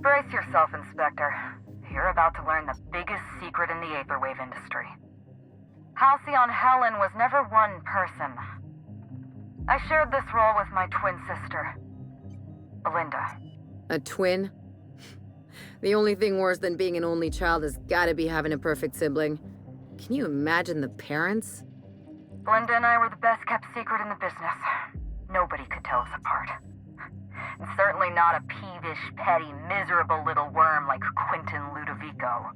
Brace yourself, Inspector. You're about to learn the biggest secret in the Aetherwave industry. Halcyon Helen was never one person. I shared this role with my twin sister, Belinda. A twin? The only thing worse than being an only child has gotta be having a perfect sibling. Can you imagine the parents? Belinda and I were the best kept secret in the business. Nobody could tell us apart. And certainly not a peevish, petty, miserable little worm like Quentin Ludovico.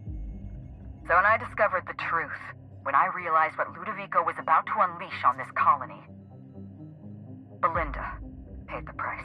So when I discovered the truth, when I realized what Ludovico was about to unleash on this colony, Belinda paid the price.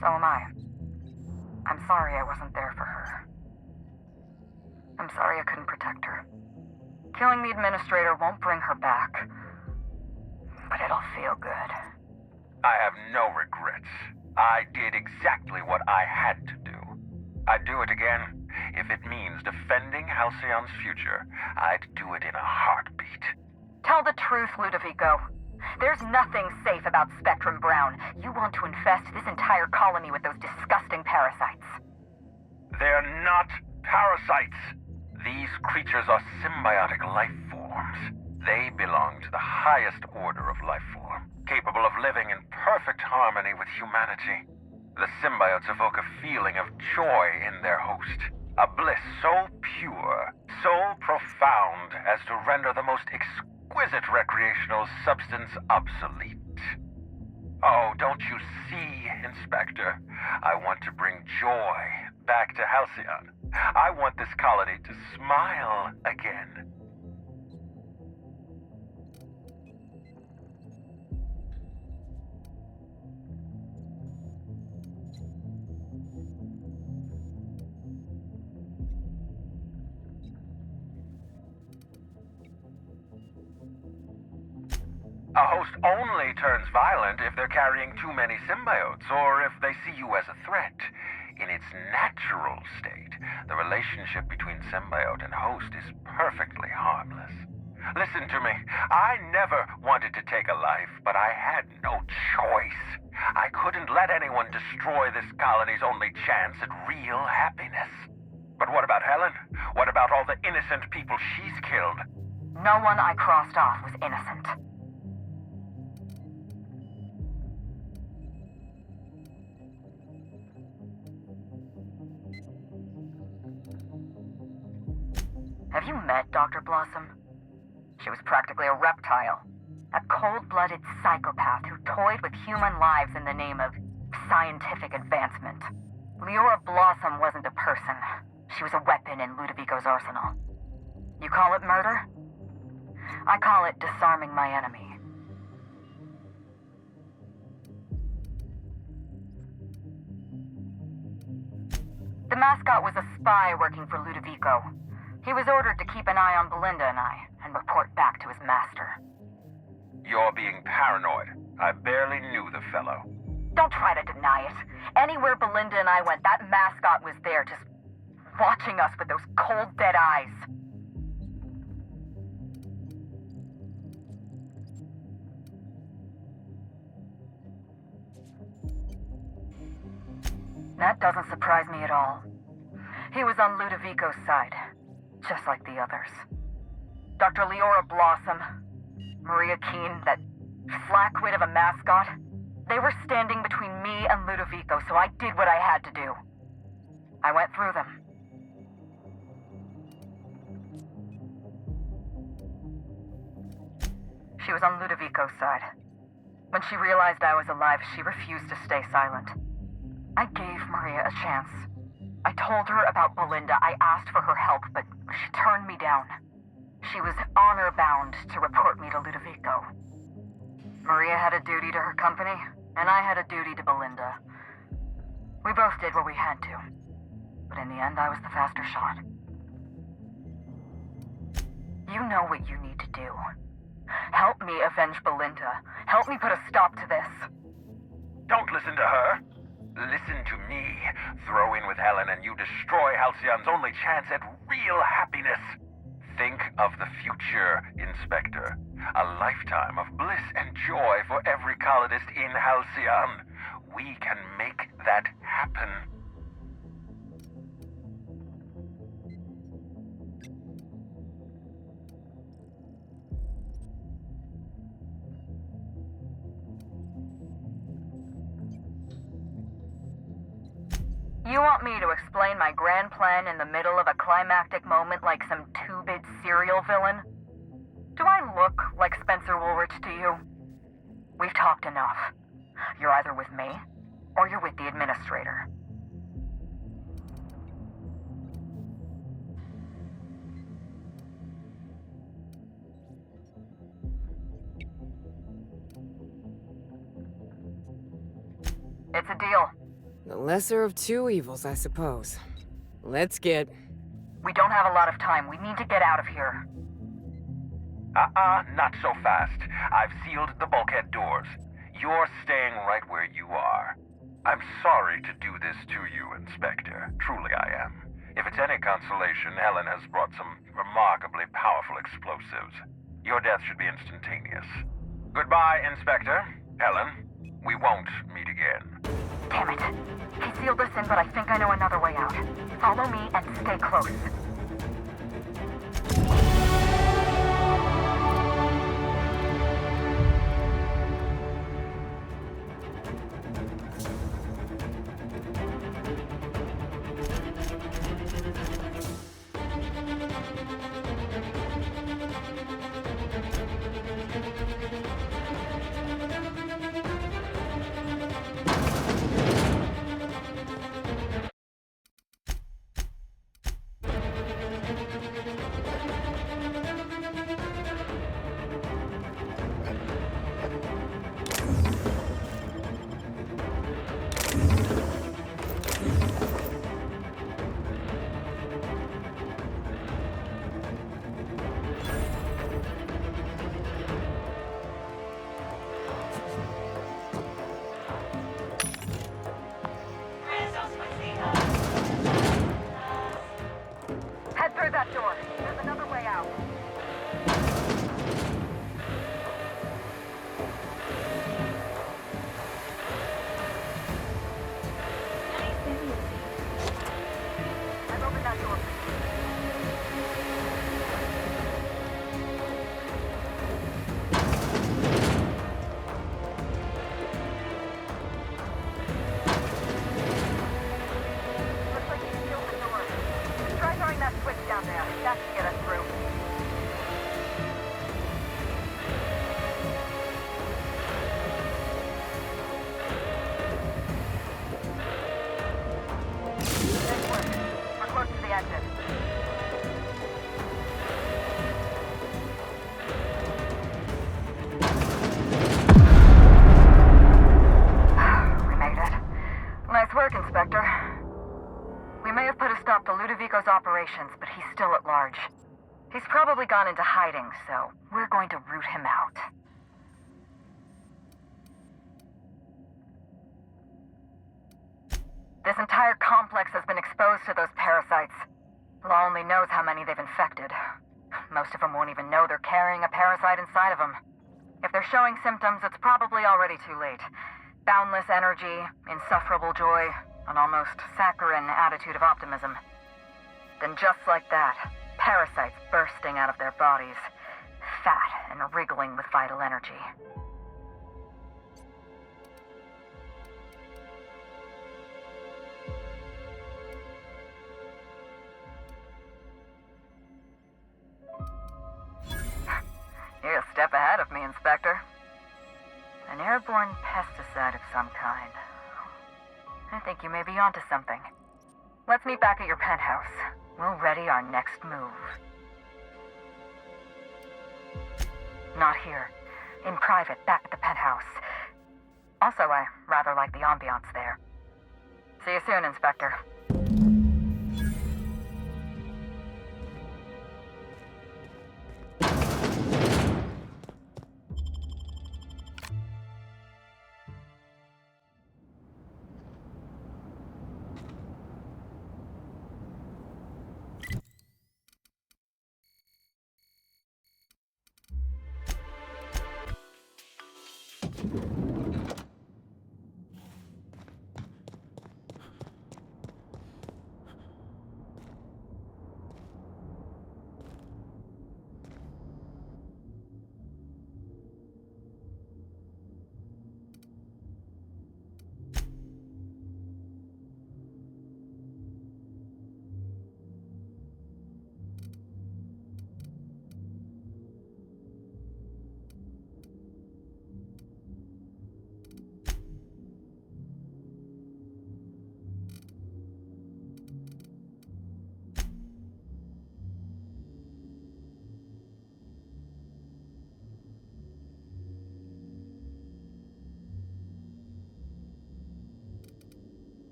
So am I. I'm sorry I wasn't there for her. I'm sorry I couldn't protect her. Killing the administrator won't bring her back, but it'll feel good. I have no regrets. I did exactly what I had to do. I'd do it again. If it means defending Halcyon's future, I'd do it in a heartbeat. Tell the truth, Ludovico. There's nothing safe about Spectrum Brown. You want to infest this entire colony with those disgusting parasites. They're not parasites. These creatures are symbiotic life forms. They belong to the highest order of life form, capable of living in perfect harmony with humanity. The symbiotes evoke a feeling of joy in their host, a bliss so pure, so profound as to render the most exquisite recreational substance obsolete. Oh, don't you see, Inspector? I want to bring joy back to Halcyon. I want this colony to smile again. A host only turns violent if they're carrying too many symbiotes, or if they see you as a threat. In its natural state, the relationship between symbiote and host is perfectly harmless. Listen to me. I never wanted to take a life, but I had no choice. I couldn't let anyone destroy this colony's only chance at real happiness. But what about Helen? What about all the innocent people she's killed? No one I crossed off was innocent. Have you met Dr. Blossom? She was practically a reptile. A cold-blooded psychopath who toyed with human lives in the name of scientific advancement. Leora Blossom wasn't a person. She was a weapon in Ludovico's arsenal. You call it murder? I call it disarming my enemy. The mascot was a spy working for Ludovico. He was ordered to keep an eye on Belinda and I, and report back to his master. You're being paranoid. I barely knew the fellow. Don't try to deny it. Anywhere Belinda and I went, that mascot was there, just watching us with those cold, dead eyes. That doesn't surprise me at all. He was on Ludovico's side, just like the others. Dr. Leora Blossom, Maria Keene, that flackwit of a mascot, they were standing between me and Ludovico, so I did what I had to do. I went through them. She was on Ludovico's side. When she realized I was alive, she refused to stay silent. I gave Maria a chance. I told her about Belinda. I asked for her help, but she turned me down. She was honor-bound to report me to Ludovico. Maria had a duty to her company, and I had a duty to Belinda. We both did what we had to, but in the end, I was the faster shot. know what you need to do. Help me avenge Belinda. Help me put a stop to this. Don't listen to her. Listen to me. Throw in with Helen and you destroy Halcyon's only chance at real happiness. Think of the future, Inspector. A lifetime of bliss and joy for every colonist in Halcyon. We can make that happen. You want me to explain my grand plan in the middle of a climactic moment like some two-bit serial villain? Do I look like Spencer Woolrich to you? We've talked enough. You're either with me, or you're with the Administrator. It's a deal. The lesser of two evils, I suppose. Let's get... We don't have a lot of time. We need to get out of here. Not so fast. I've sealed the bulkhead doors. You're staying right where you are. I'm sorry to do this to you, Inspector. Truly I am. If it's any consolation, Helen has brought some remarkably powerful explosives. Your death should be instantaneous. Goodbye, Inspector. Helen, we won't meet again. Damn it. He sealed us in, but I think I know another way out. Follow me and stay close. Head through that door. There's another way out. I've opened that door. Looks like you sealed the door. Try throwing that switch down there. That should get us through. Nice work. We're close to the exit. We made it. Nice work, Inspector. We may have put a stop to Ludovico's operations, but he's still at large. He's probably gone into hiding, so we're going to root him out. This entire complex has been exposed to those parasites. Law only knows how many they've infected. Most of them won't even know they're carrying a parasite inside of them. If they're showing symptoms, it's probably already too late. Boundless energy, insufferable joy, an almost saccharine attitude of optimism. Then just like that, parasites bursting out of their bodies, fat and wriggling with vital energy. You're a step ahead of me, Inspector. An airborne pesticide of some kind. I think you may be onto something. Let's meet back at your penthouse. We'll ready our next move. Not here. In private, back at the penthouse. Also, I rather like the ambiance there. See you soon, Inspector.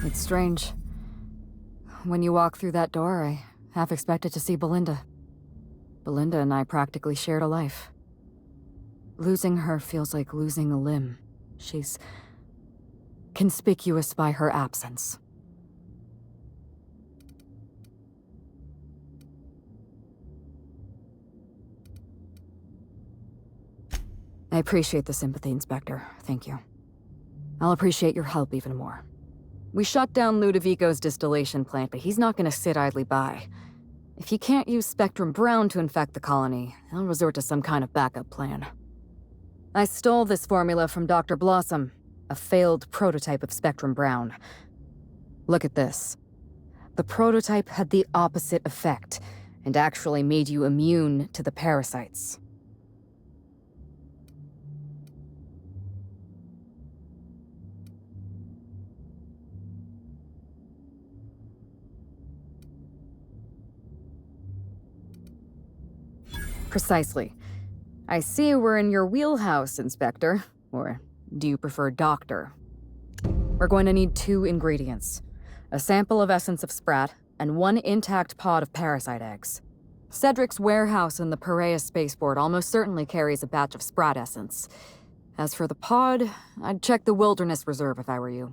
It's strange. When you walk through that door, I half expected to see Belinda. Belinda and I practically shared a life. Losing her feels like losing a limb. She's conspicuous by her absence. I appreciate the sympathy, Inspector. Thank you. I'll appreciate your help even more. We shut down Ludovico's distillation plant, but he's not gonna sit idly by. If he can't use Spectrum Brown to infect the colony, he'll resort to some kind of backup plan. I stole this formula from Dr. Blossom, a failed prototype of Spectrum Brown. Look at this. The prototype had the opposite effect, and actually made you immune to the parasites. Precisely. I see we're in your wheelhouse, Inspector. Or do you prefer Doctor? We're going to need 2 ingredients. A sample of essence of sprat, and 1 intact pod of parasite eggs. Cedric's warehouse in the Perea spaceport almost certainly carries a batch of sprat essence. As for the pod, I'd check the Wilderness Reserve if I were you.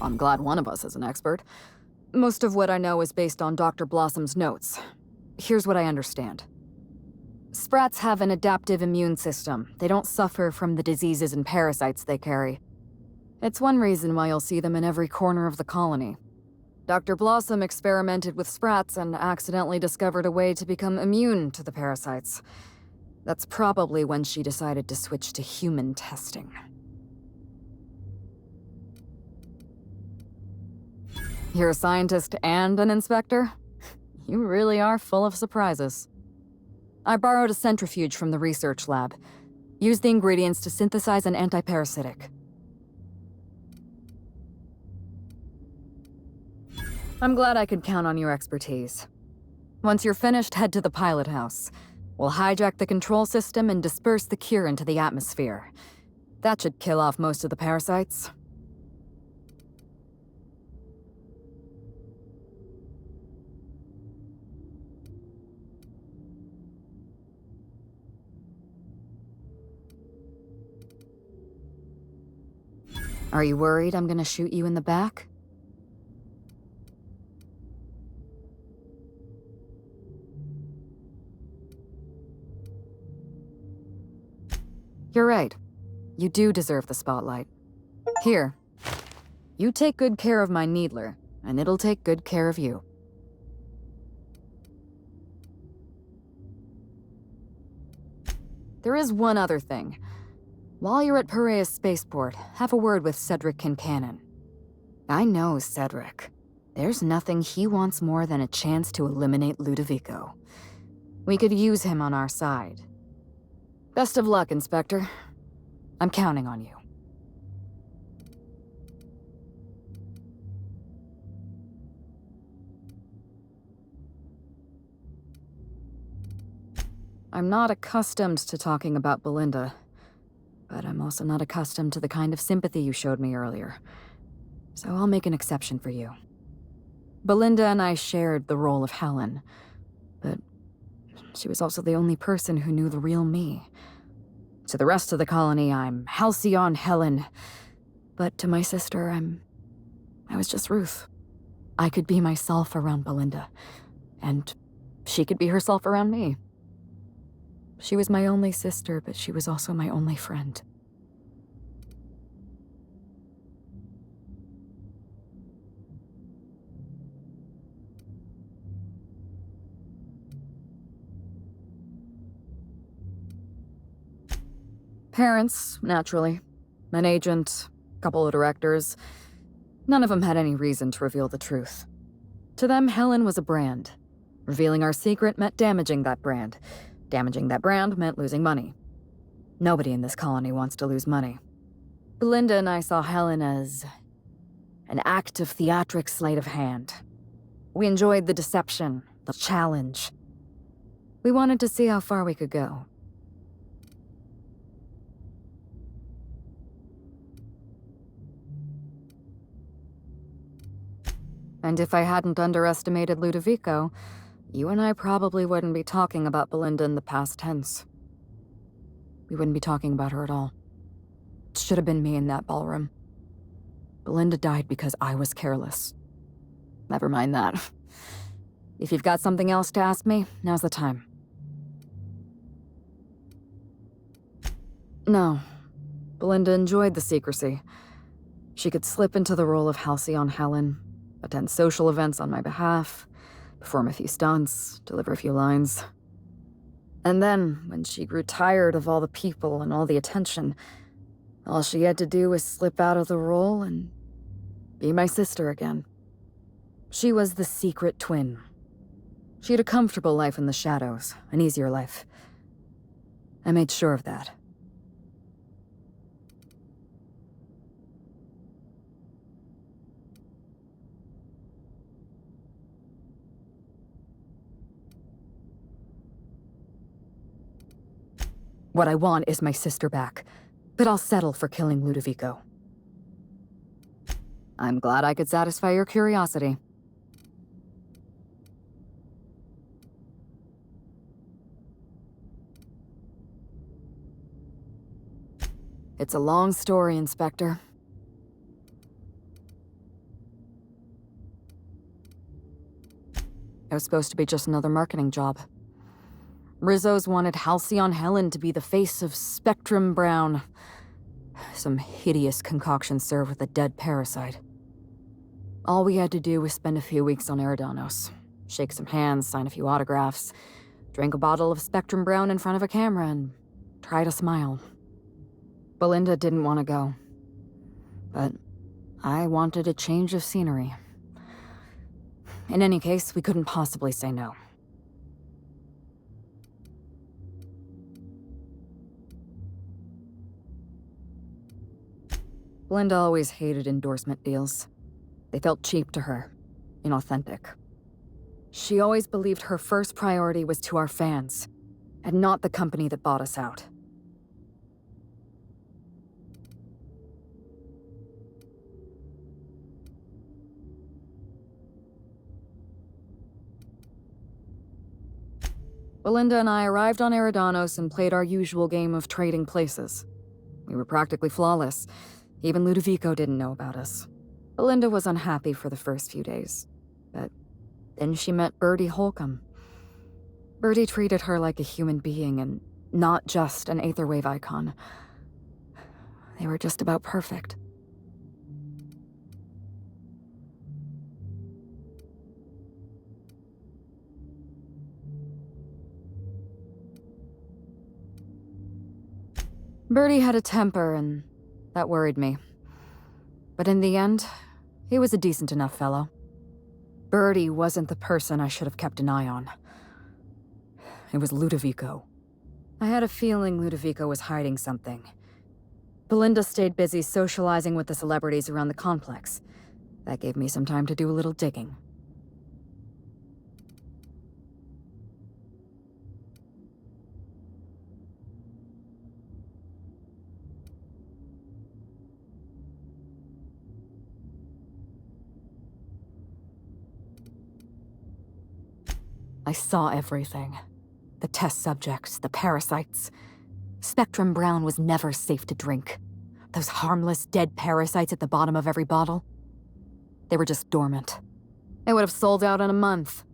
I'm glad one of us is an expert. Most of what I know is based on Dr. Blossom's notes. Here's what I understand. Sprats have an adaptive immune system. They don't suffer from the diseases and parasites they carry. It's one reason why you'll see them in every corner of the colony. Dr. Blossom experimented with sprats and accidentally discovered a way to become immune to the parasites. That's probably when she decided to switch to human testing. You're a scientist and an inspector? You really are full of surprises. I borrowed a centrifuge from the research lab. Used the ingredients to synthesize an antiparasitic. I'm glad I could count on your expertise. Once you're finished, head to the pilot house. We'll hijack the control system and disperse the cure into the atmosphere. That should kill off most of the parasites. Are you worried I'm gonna shoot you in the back? You're right. You do deserve the spotlight. Here. You take good care of my Needler, and it'll take good care of you. There is one other thing. While you're at Perea's spaceport, have a word with Cedric Kincannon. I know Cedric. There's nothing he wants more than a chance to eliminate Ludovico. We could use him on our side. Best of luck, Inspector. I'm counting on you. I'm not accustomed to talking about Belinda. But I'm also not accustomed to the kind of sympathy you showed me earlier. So I'll make an exception for you. Belinda and I shared the role of Helen, but she was also the only person who knew the real me. To the rest of the colony, I'm Halcyon Helen. But to my sister, I was just Ruth. I could be myself around Belinda, and she could be herself around me. She was my only sister, but she was also my only friend. Parents, naturally. An agent, a couple of directors. None of them had any reason to reveal the truth. To them, Helen was a brand. Revealing our secret meant damaging that brand. Damaging that brand meant losing money. Nobody in this colony wants to lose money. Belinda and I saw Helen as an act of theatric sleight of hand. We enjoyed the deception, the challenge. We wanted to see how far we could go. And if I hadn't underestimated Ludovico, you and I probably wouldn't be talking about Belinda in the past tense. We wouldn't be talking about her at all. It should have been me in that ballroom. Belinda died because I was careless. Never mind that. If you've got something else to ask me, now's the time. No. Belinda enjoyed the secrecy. She could slip into the role of Halcyon Helen, attend social events on my behalf, perform a few stunts, deliver a few lines. And then, when she grew tired of all the people and all the attention, all she had to do was slip out of the role and be my sister again. She was the secret twin. She had a comfortable life in the shadows, an easier life. I made sure of that. What I want is my sister back, but I'll settle for killing Ludovico. I'm glad I could satisfy your curiosity. It's a long story, Inspector. It was supposed to be just another marketing job. Rizzo's wanted Halcyon Helen to be the face of Spectrum Brown. Some hideous concoction served with a dead parasite. All we had to do was spend a few weeks on Eridanos, shake some hands, sign a few autographs, drink a bottle of Spectrum Brown in front of a camera, and try to smile. Belinda didn't want to go, but I wanted a change of scenery. In any case, we couldn't possibly say no. Belinda always hated endorsement deals. They felt cheap to her, inauthentic. She always believed her first priority was to our fans, and not the company that bought us out. Belinda and I arrived on Eridanos and played our usual game of trading places. We were practically flawless. Even Ludovico didn't know about us. Belinda was unhappy for the first few days, but then she met Bertie Holcomb. Bertie treated her like a human being and not just an Aetherwave icon. They were just about perfect. Bertie had a temper, and that worried me. But in the end, he was a decent enough fellow. Bertie wasn't the person I should have kept an eye on. It was Ludovico. I had a feeling Ludovico was hiding something. Belinda stayed busy socializing with the celebrities around the complex. That gave me some time to do a little digging. I saw everything. The test subjects, the parasites. Spectrum Brown was never safe to drink. Those harmless, dead parasites at the bottom of every bottle. They were just dormant. They would have sold out in a month.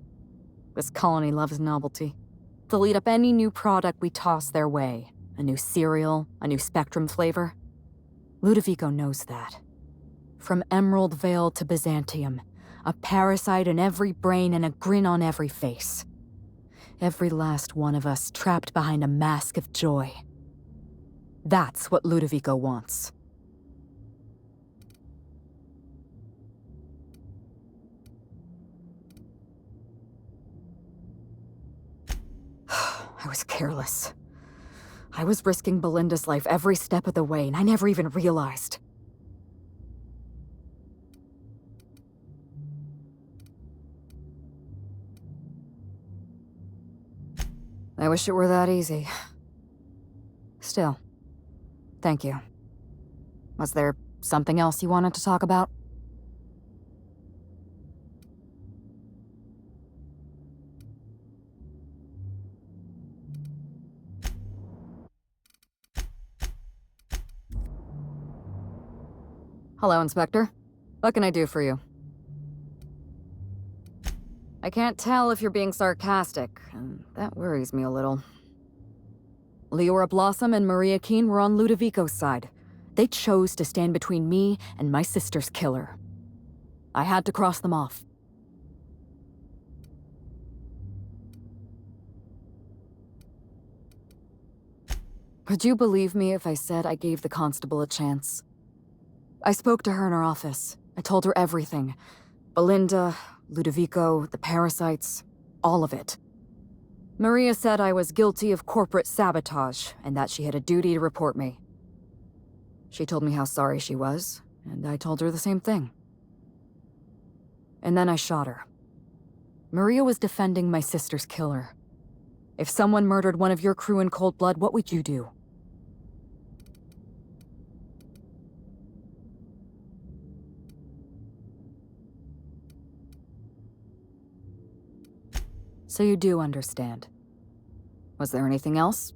This colony loves novelty. They'll eat up any new product we toss their way. A new cereal, a new Spectrum flavor. Ludovico knows that. From Emerald Vale to Byzantium, a parasite in every brain and a grin on every face. Every last one of us trapped behind a mask of joy. That's what Ludovico wants. I was careless. I was risking Belinda's life every step of the way, and I never even realized. I wish it were that easy. Still, thank you. Was there something else you wanted to talk about? Hello, Inspector. What can I do for you? I can't tell if you're being sarcastic, and that worries me a little. Leora Blossom and Maria Keene were on Ludovico's side. They chose to stand between me and my sister's killer. I had to cross them off. Would you believe me if I said I gave the constable a chance? I spoke to her in her office. I told her everything. Belinda, Ludovico, the parasites, all of it. Maria said I was guilty of corporate sabotage, and that she had a duty to report me. She told me how sorry she was, and I told her the same thing. And then I shot her. Maria was defending my sister's killer. If someone murdered one of your crew in cold blood, what would you do? So you do understand. Was there anything else?